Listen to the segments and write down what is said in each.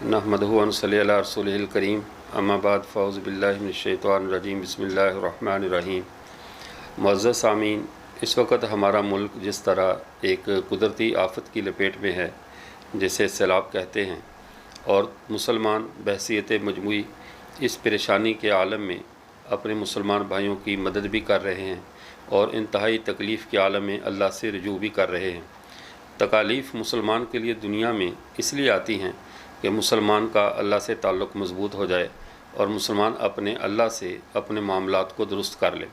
नहमदुहु व नसल्ली अला रसूलिहिल करीम अम्मा बाद फ़ौज़ बिल्लाहि मिनश शैतानिर रजीम बिस्मिल्लाहिर रहमानिर रहीम। मुअज़्ज़ज़ सामीन, इस वक्त हमारा मुल्क जिस तरह एक कुदरती आफत की लपेट में है जिसे सैलाब कहते हैं, और मुसलमान बहैसियत मजमूई इस परेशानी के आलम में अपने मुसलमान भाइयों की मदद भी कर रहे हैं और इंतहाई तकलीफ़ के आलम में अल्लाह से रुजू भी कर रहे हैं। तकालीफ़ मुसलमान के लिए दुनिया में इसलिए आती हैं कि मुसलमान का अल्लाह से ताल्लुक़ मज़बूत हो जाए और मुसलमान अपने अल्लाह से अपने मामलात को दुरुस्त कर ले।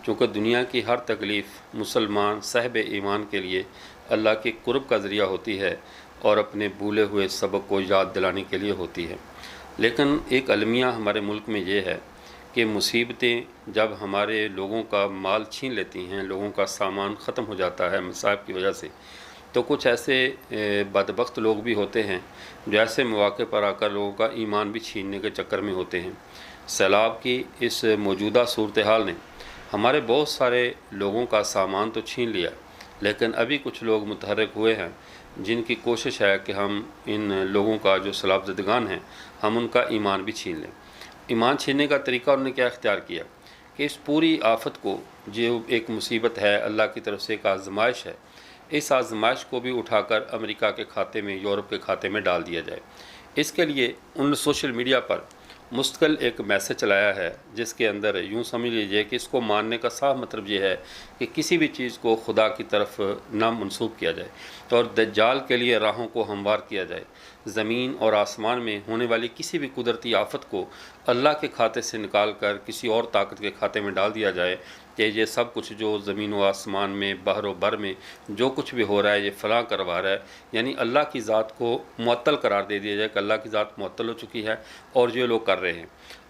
चूँकि दुनिया की हर तकलीफ़ मुसलमान साहिब ईमान के लिए अल्लाह के कुर्ब का ज़रिया होती है और अपने भूले हुए सबक को याद दिलाने के लिए होती है। लेकिन एक अलमिया हमारे मुल्क में ये है कि मुसीबतें जब हमारे लोगों का माल छीन लेती हैं, लोगों का सामान ख़त्म हो जाता है मसाइब की वजह से, तो कुछ ऐसे बदबख्त लोग भी होते हैं जो ऐसे मौक़े पर आकर लोगों का ईमान भी छीनने के चक्कर में होते हैं। सैलाब की इस मौजूदा सूरत हाल ने हमारे बहुत सारे लोगों का सामान तो छीन लिया, लेकिन अभी कुछ लोग मुतहर्रिक हुए हैं जिनकी कोशिश है कि हम इन लोगों का जो सैलाब ज़दगान हैं, हम उनका ईमान भी छीन लें। ईमान छीनने का तरीका उन्होंने क्या इख्तियार किया कि इस पूरी आफत को, जो एक मुसीबत है, अल्लाह की तरफ से एक आजमाइश है, इस आजमाइश को भी उठाकर अमेरिका के खाते में, यूरोप के खाते में डाल दिया जाए। इसके लिए उन सोशल मीडिया पर मुस्तकिल एक मैसेज चलाया है जिसके अंदर यूँ समझ लीजिए कि इसको मानने का साफ मतलब ये है कि किसी भी चीज़ को खुदा की तरफ ना मंसूब किया जाए और दज्जाल के लिए राहों को हमवार किया जाए। ज़मीन और आसमान में होने वाली किसी भी कुदरती आफत को अल्लाह के खाते से निकाल कर किसी और ताकत के खाते में डाल दिया जाए कि ये सब कुछ जो ज़मीन व आसमान में, बहर व बर में जो कुछ भी हो रहा है, ये फ़लाँ करवा रहा है, यानी अल्लाह की ज़ात को मुअत्तल करार दे दिया जाए कि अल्लाह की ज़ात मुअत्तल हो चुकी है और जो लोग कर रहे हैं।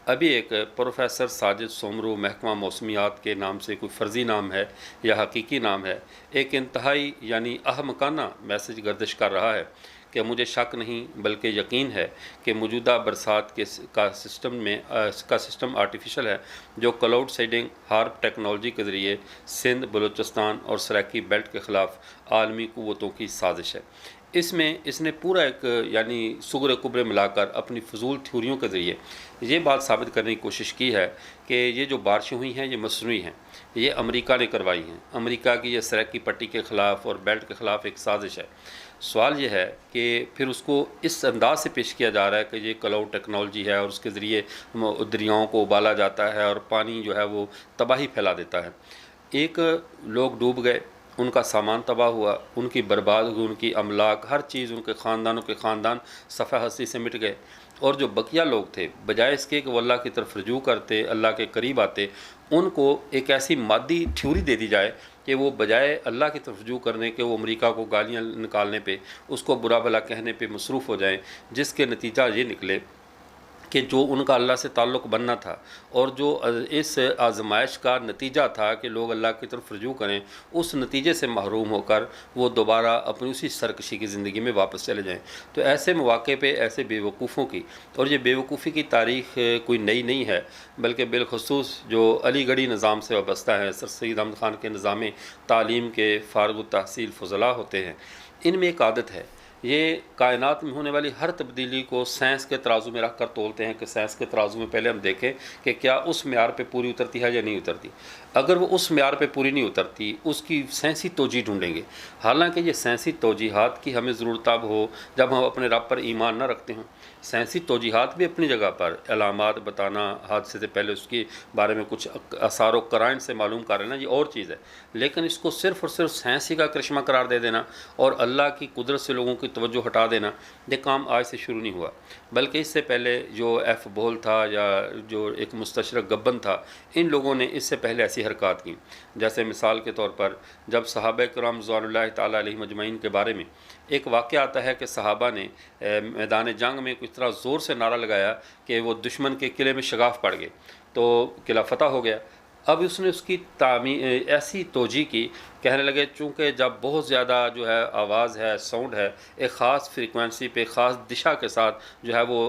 अभी एक प्रोफेसर साजिद सोमरू, महकमा मौसमियात के नाम से कोई फ़र्ज़ी नाम है या हकीकी नाम है, एक इंतहाई यानी अहमकाना मैसेज गर्दिश कर रहा है कि मुझे शक नहीं बल्कि यकीन है कि मौजूदा बरसात के का सिस्टम आर्टिफिशियल है, जो क्लाउड सीडिंग हार्प टेक्नोलॉजी के ज़रिए सिंध, बलूचिस्तान और सराकी बेल्ट के ख़िलाफ़ आलमी क़ुव्वतों की साजिश है। इसमें इसने पूरा एक यानी सुग़र कुबरे मिलाकर अपनी फ़जूल थ्योरियों के ज़रिए ये बात साबित करने की कोशिश की है कि ये जो बारिशें हुई हैं ये मसनूई हैं, ये अमेरिका ने करवाई हैं। अमेरिका की ये सराकी पट्टी के ख़िलाफ़ और बेल्ट के ख़िलाफ़ एक साजिश है। सवाल ये है कि फिर उसको इस अंदाज से पेश किया जा रहा है कि ये क्लाउड टेक्नोलॉजी है और उसके ज़रिए दरियाओं को उबाला जाता है और पानी जो है वो तबाही फैला देता है। एक लोग डूब गए, उनका सामान तबाह हुआ, उनकी बर्बाद हुई, उनकी अमलाक, हर चीज़, उनके ख़ानदानों के ख़ानदान सफ़ा हस्ती से मिट गए। और जो बकिया लोग थे, बजाय इसके कि वो अल्लाह की तरफ रुजू करते, अल्लाह के करीब आते, उनको एक ऐसी मादी थ्योरी दे दी जाए कि वो बजाय अल्लाह की तरफ रुजू करने के वो अमेरिका को गालियाँ निकालने पे, उसको बुरा भला कहने पे मसरूफ़ हो जाएँ, जिसके नतीजा ये निकले कि जो उनका अल्लाह से ताल्लुक़ बनना था और जो इस आजमाइश का नतीजा था कि लोग अल्लाह की तरफ रुजू करें, उस नतीजे से महरूम होकर वो दोबारा अपनी उसी सरकशी की ज़िंदगी में वापस चले जाएं। तो ऐसे मौक़े पे ऐसे बेवकूफ़ों की, और ये बेवकूफ़ी की तारीख़ कोई नई नहीं है, बल्कि बिलखुसूस जो अलीगढ़ी निज़ाम से वाबस्ता है, सर सैयद अहमद ख़ान के निज़ाम तालीम के फ़ारिग़ तहसील फ़ुज़ला होते हैं, इनमें एक आदत है, ये कायनात में होने वाली हर तब्दीली को साइंस के तराजू में रख कर तोलते हैं कि साइंस के तराजू में पहले हम देखें कि क्या उस मेयार पे पूरी उतरती है या नहीं उतरती। अगर वो उस मेयार पे पूरी नहीं उतरती, उसकी साइंसी तोजी ढूंढेंगे। हालांकि ये साइंसी तोजीहात की हमें ज़रूरत तब हो जब हम अपने रब पर ईमान न रखते हों। साइंसी तोजीहात भी अपनी जगह पर, अलामात बताना, हादसे से पहले उसके बारे में कुछ आसार व कराइन से मालूम कर लेना, ये और चीज़ है। लेकिन इसको सिर्फ़ और सिर्फ साइंसी का करिश्मा करार दे देना और अल्लाह की कुदरत से लोगों की तवज्जो हटा देना, ये काम आज से शुरू नहीं हुआ, बल्कि इससे पहले जो एफ बोल था या जो एक मुस्तशरक गब्बन था, इन लोगों ने इससे पहले ऐसी हरकत की। जैसे मिसाल के तौर पर जब सहाबा किराम रज़वानुल्लाहि तआला अलैहिम अजमईन के बारे में एक वाक़या आता है कि सहाबा ने मैदान जंग में कुछ तरह ज़ोर से नारा लगाया कि वो दुश्मन के किले में शगाफ पड़ गए, तो किला फ़तह हो गया। अब उसने उसकी ऐसी तोजी की कहने लगे चूँकि जब बहुत ज़्यादा जो है आवाज़ है, साउंड है, एक ख़ास फ्रीक्वेंसी पे ख़ास दिशा के साथ जो है वो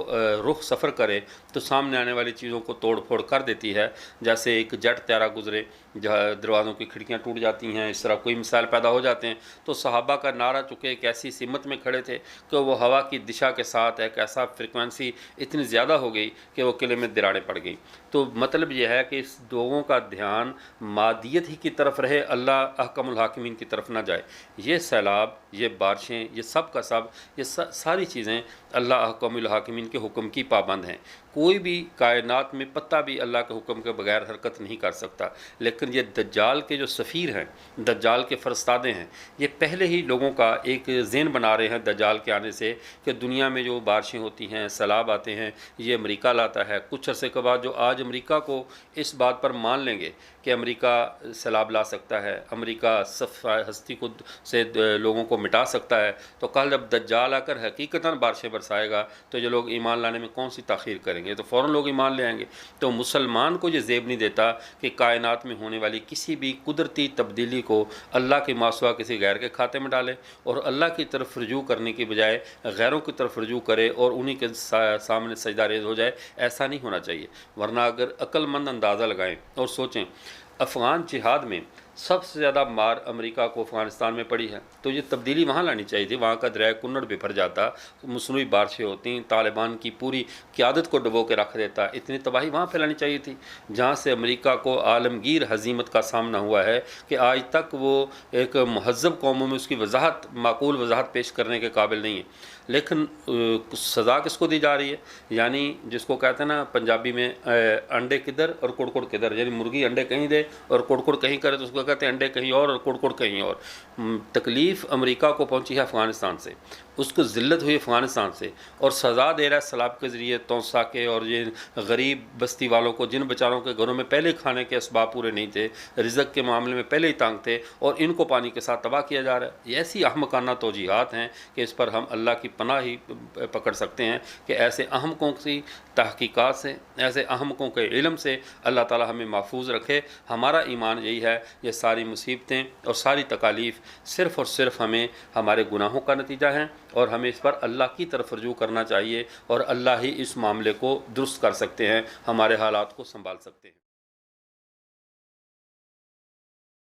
रुख सफ़र करे तो सामने आने वाली चीज़ों को तोड़ फोड़ कर देती है। जैसे एक जेट तैयारा गुजरे, जहाँ दरवाज़ों की खिड़कियाँ टूट जाती हैं, इस तरह कोई मिसाइल पैदा हो जाते हैं। तो सहाबा का नारा चूँकि एक ऐसी सिमत में खड़े थे कि वो हवा की दिशा के साथ एक ऐसा फ्रिक्वेंसी इतनी ज़्यादा हो गई कि वो किले में दरारें पड़ गई। तो मतलब यह है कि इस लोगों का ध्यान मादियत ही की तरफ रहे, अल्लाह अहकमुल हाकिमीन की तरफ ना जाए। ये सैलाब, ये बारिशें, ये सब का सब, ये सारी चीज़ें अल्लाह अहकमुल हाकिमीन के हुक्म की पाबंद हैं। कोई भी कायनात में पत्ता भी अल्लाह के हुक्म के बगैर हरकत नहीं कर सकता। लेकिन ये दज्जाल के जो सफ़ीर हैं, दज्जाल के फरस्तादे हैं, ये पहले ही लोगों का एक ज़हन बना रहे हैं दज्जाल के आने से कि दुनिया में जो बारिशें होती हैं, सैलाब आते हैं, ये अमेरिका लाता है। कुछ अरसे के बाद जो आज अमेरिका को इस बात पर मान लेंगे कि अमेरिका सैलाब ला सकता है, अमेरिका हस्ती को से लोगों को मिटा सकता है, तो कल जब दज्जाल आकर हकीकतन बारिशें बरसाएगा तो ये लोग ईमान लाने में कौन सी ताख़ीर करेंगे, तो फ़ौरन लोग ईमान ले आएंगे। तो मुसलमान को ये ज़ेब नहीं देता कि कायनात में होने वाली किसी भी कुदरती तब्दीली को अल्लाह के मासवा किसी गैर के खाते में डाले और अल्लाह की तरफ रुजू करने की बजाय गैरों की तरफ रुजू करे और उन्हीं के सामने सजदा रेज़ हो जाए। ऐसा नहीं होना चाहिए। वरना अगर अक्लमंद अंदाज़ा लगाएं और सोचें, अफ़गान जिहाद में सबसे ज़्यादा मार अमेरिका को अफ़गानिस्तान में पड़ी है, तो ये तब्दीली वहाँ लानी चाहिए थी। वहाँ का दरिया कुन्नड़ बिफर जाता, मसनूई बारिशें होती, तालिबान की पूरी क़यादत को डुबो के रख देता। इतनी तबाही वहाँ फैलानी चाहिए थी जहाँ से अमेरिका को आलमगीर हजीमत का सामना हुआ है कि आज तक वो एक महज़ब कौमों में उसकी वजाहत, माकूल वजाहत पेश करने के काबिल नहीं है। लेकिन सज़ा किसको दी जा रही है? यानी जिसको कहते हैं ना पंजाबी में अंडे किधर और कुड़कुड़ किधर, यानी मुर्गी अंडे कहीं दे और कुड़कुड़ कहीं करे, तो उसको कहते हैं अंडे कहीं और कुड़कुड़ कहीं और। तकलीफ़ अमेरिका को पहुंची है अफ़गानिस्तान से, उसको ज़िल्लत हुई अफ़गानिस्तान से, और सज़ा दे रहा है सैलाब के ज़रिए तौसा के और ये गरीब बस्ती वालों को, जिन बेचारों के घरों में पहले खाने के असबाब पूरे नहीं थे, रिज़्क़ के मामले में पहले ही तंग थे, और इनको पानी के साथ तबाह किया जा रहा है। ये ऐसी अहमकाना तौजीहात हैं कि इस पर हम अल्लाह की पनाह ही पकड़ सकते हैं कि ऐसे अहमकों की तहकीकात से, ऐसे अहमकों के इल्म से अल्लाह ताला हमें महफूज रखे। हमारा ईमान यही है, ये सारी मुसीबतें और सारी तकालीफ़ सिर्फ़ और सिर्फ हमें हमारे गुनाहों का नतीजा हैं, और हमें इस पर अल्लाह की तरफ रुजू करना चाहिए, और अल्लाह ही इस मामले को दुरुस्त कर सकते हैं, हमारे हालात को संभाल सकते हैं।